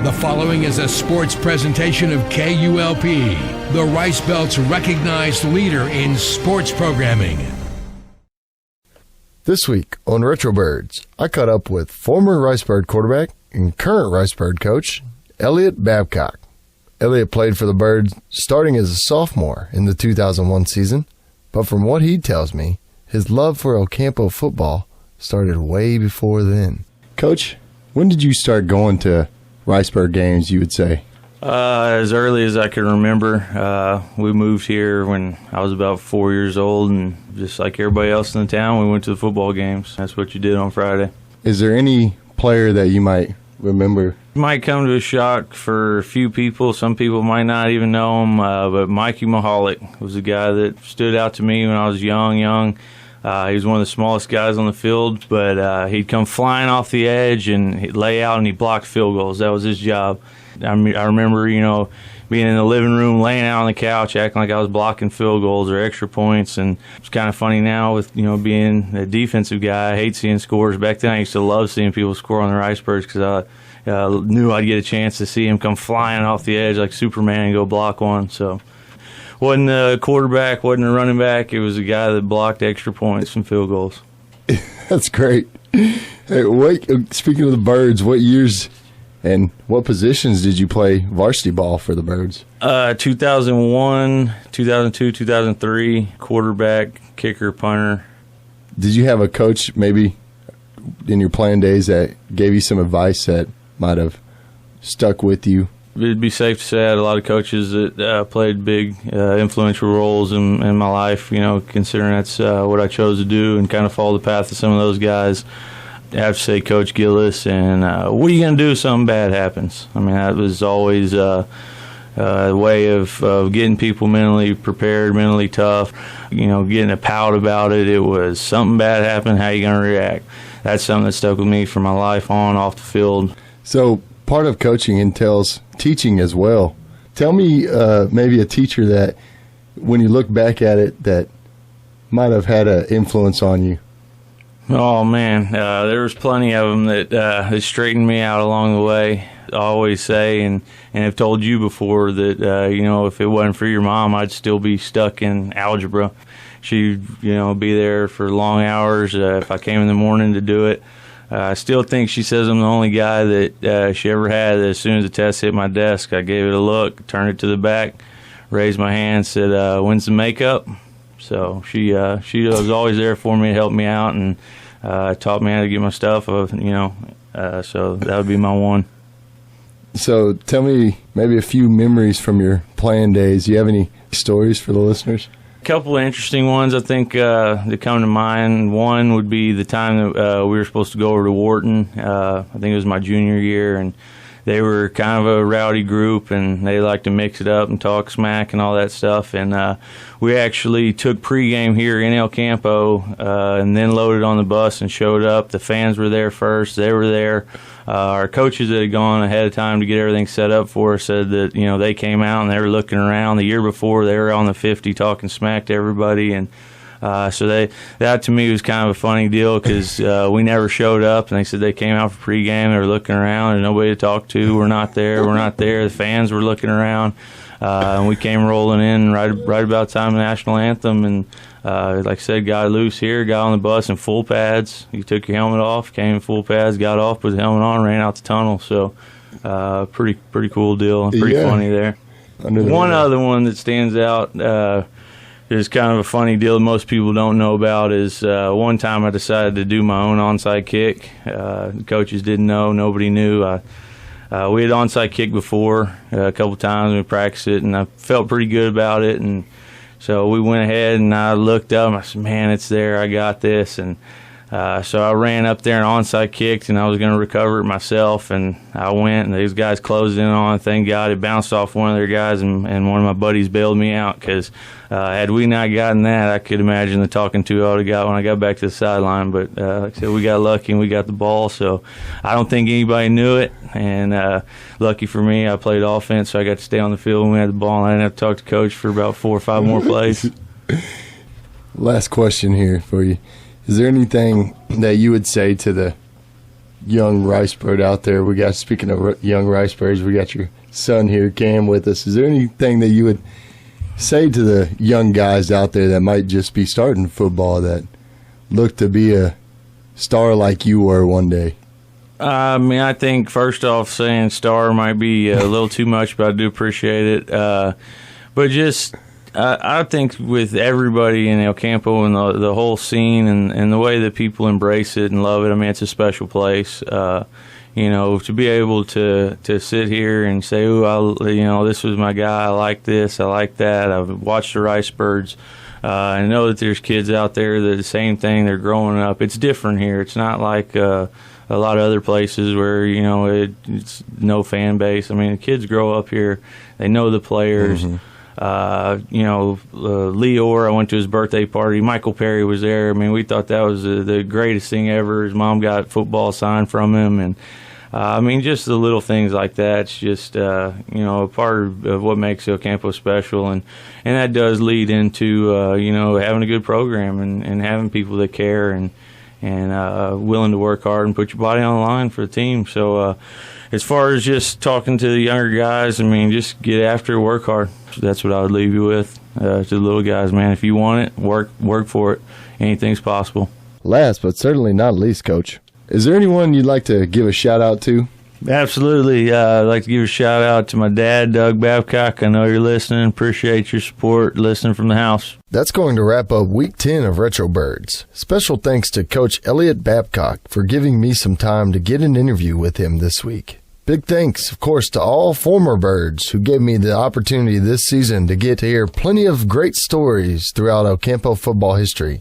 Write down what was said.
The following is a sports presentation of KULP, the Rice Belt's recognized leader in sports programming. This week on Ricebirds, I caught up with former Ricebird quarterback and current Ricebird coach, Eliot Babcock. Eliot played for the Birds starting as a sophomore in the 2001 season, but from what he tells me, his love for El Campo football started way before then. Coach, when did you start going to Ricebird games, you would say? As early as I can remember. We moved here when I was about 4 years old, and just like everybody else in the town, we went to the football games. That's what you did on Friday. Is there any player that you might remember? Might come to a shock for a few people. Some people might not even know him, but Mikey Mahalik was a guy that stood out to me when I was young. He was one of the smallest guys on the field, but he'd come flying off the edge and he'd lay out and he blocked field goals. That was his job. I remember, being in the living room, laying out on the couch, acting like I was blocking field goals or extra points. And it's kind of funny now with, being a defensive guy. I hate seeing scores. Back then I used to love seeing people score on the Ricebirds because I knew I'd get a chance to see him come flying off the edge like Superman and go block one. So wasn't a quarterback, wasn't a running back. It was a guy that blocked extra points and field goals. That's great. Hey, speaking of the Birds, what years and what positions did you play varsity ball for the Birds? 2001, 2002, 2003, quarterback, kicker, punter. Did you have a coach maybe in your playing days that gave you some advice that might have stuck with you? It'd be safe to say I had a lot of coaches that played big, influential roles in my life, considering that's what I chose to do and kind of follow the path of some of those guys. I have to say Coach Gillis and what are you going to do if something bad happens? I mean, that was always a way of getting people mentally prepared, mentally tough, getting a pout about it. It was something bad happened, how are you going to react? That's something that stuck with me for my life on, off the field. So part of coaching entails teaching as well. Tell me maybe a teacher that, when you look back at it, that might have had an influence on you. Oh, man, there was plenty of them that straightened me out along the way. I always say, and I've told you before, that, if it wasn't for your mom, I'd still be stuck in algebra. She'd, be there for long hours if I came in the morning to do it. I still think she says I'm the only guy that she ever had that as soon as the test hit my desk, I gave it a look, turned it to the back, raised my hand, said, when's the makeup? So she was always there for me, helped me out, and taught me how to get my stuff, so that would be my one. So tell me maybe a few memories from your playing days. Do you have any stories for the listeners? A couple of interesting ones I think that come to mind. One would be the time that we were supposed to go over to Wharton. I think it was my junior year, and they were kind of a rowdy group, and they liked to mix it up and talk smack and all that stuff. And we actually took pregame here in El Campo and then loaded on the bus and showed up. The fans were there first. They were there. Our coaches that had gone ahead of time to get everything set up for us said that, they came out and they were looking around. The year before, they were on the 50 talking smack to everybody. And so that to me was kind of a funny deal because we never showed up, and they said they came out for pregame. They were looking around, and nobody to talk to. We're not there. The fans were looking around, and we came rolling in right about time of the national anthem. And like I said, got loose here, got on the bus in full pads. You took your helmet off, came in full pads, got off, put the helmet on, ran out the tunnel. So pretty cool deal, pretty funny there. One other one that stands out. It's kind of a funny deal that most people don't know about is one time I decided to do my own onside kick. The coaches didn't know. Nobody knew. We had onside kick before a couple times. We practiced it, and I felt pretty good about it. And so we went ahead, and I looked up, and I said, man, it's there. I got this. And so I ran up there and onside kicked, and I was going to recover it myself. And I went, and these guys closed in on it. Thank God it bounced off one of their guys, and one of my buddies bailed me out because had we not gotten that, I could imagine the talking to I would have got when I got back to the sideline. But like I said, we got lucky and we got the ball, so I don't think anybody knew it. And lucky for me, I played offense, so I got to stay on the field when we had the ball, and I didn't have to talk to coach for about 4 or 5 more plays. Last question here for you. Is there anything that you would say to the young Ricebird out there. Speaking of young Ricebirds, we got your son here, Cam, with us. Is there anything that you would say to the young guys out there that might just be starting football that look to be a star like you were one day? I mean, I think first off, saying star might be a little too much, but I do appreciate it. But just, I think with everybody in El Campo and the whole scene and the way that people embrace it and love it, I mean, it's a special place. You know, to be able to sit here and say, "Oh, this was my guy. I like this. I like that. I've watched the Ricebirds." I know that there's kids out there that the same thing. They're growing up. It's different here. It's not like a lot of other places where it's no fan base. I mean, the kids grow up here. They know the players. Mm-hmm. Leor, I went to his birthday party. Michael Perry was there. I mean, we thought that was the greatest thing ever. His mom got football signed from him, and I mean, just the little things like that. It's just a part of what makes El Campo special, and that does lead into having a good program and having people that care and willing to work hard and put your body on the line for the team. So as far as just talking to the younger guys, I mean, just get after it, work hard. So that's what I would leave you with to the little guys, man. If you want it, work for it. Anything's possible. Last but certainly not least, Coach, is there anyone you'd like to give a shout-out to? Absolutely. I'd like to give a shout-out to my dad, Doug Babcock. I know you're listening. Appreciate your support, listening from the house. That's going to wrap up Week 10 of Retro Birds. Special thanks to Coach Eliot Babcock for giving me some time to get an interview with him this week. Big thanks, of course, to all former Birds who gave me the opportunity this season to get to hear plenty of great stories throughout El Campo football history.